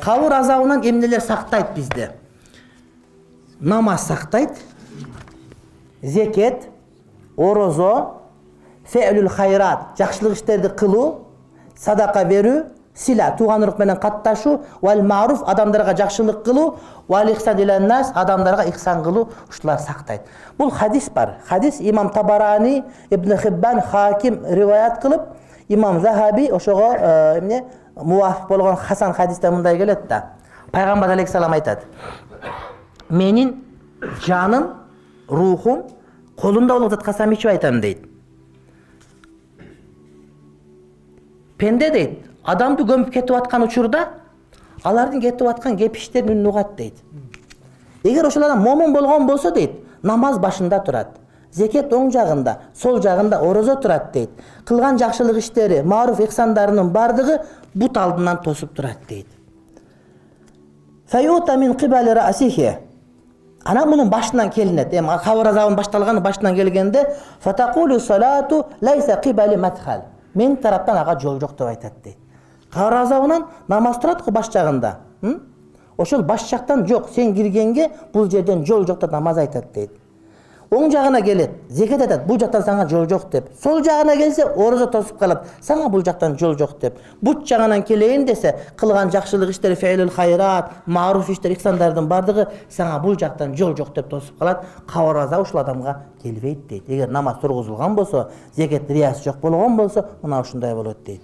Кабыр азабынан эмнелер сактайт бизди? Намаз сактайт, зекет, орозо, фе'люл хайрат, жакшылык иштерди кылуу, садака берүү, сила, тууган урук менен катташуу, вал маруф, адамдарга жакшылык кылуу, вал ихсан илен нас, адамдарга ихсан кылуу, ушулар сактайт. Бул хадис бар. Хадис имам Табарани, Ибн Хиббан, Хаким риваят кылып, имам Захаби ошого эмне мувафиq болгон Хасан хадисте мындай келет да. Пайгамбар алейхиссалам айтат: "Менин жаным, рухум колунда болгон затка касам ичип айтам" дейт. Пенде дейт, адамды көмүп кетип аткан учурда алардын кетип аткан кепиштерин үнүн угат дейт. Эгер ошол адам момун болгон болсо дейт, намаз башында турат. Зекет оң жагында, сол жагында орозо турат дейт. Кылган жакшылык иштери, маруф ихсандарынын бардыгы бут алдынан тосуп турат дейт. Фаюта мин кибали ра'сихи. Ана мунун башынан келинет. Кабыр азабын башталганы башынан келгенде, фатакулу салату лайса кибали матхал. Мен тараптан ага жол жок деп айтат дейт. Кабыр азабынан намаз турат го баш жагында. Ошол баш жактан жок, сен киргенге бул жерден жол жок деп намаз айтат дейт. Оң жагына келет, зекет айтат, бул жактан сага жол жок деп. Сол жагына келсе, орозо тосуп калат, сага бул жактан жол жок деп. Бут жагынан келейин десе, кылган жакшылык иштери, фе'люл хайрат, маруф иштер, ихсандардын бардыгы сага бул жактан жол жок деп тосуп калат. Кабыр азабы ушул адамга келбейт дейт. Эгер намаз тургузулган болсо, зекет риясы жок болгон болсо, мына ушундай болот дейт.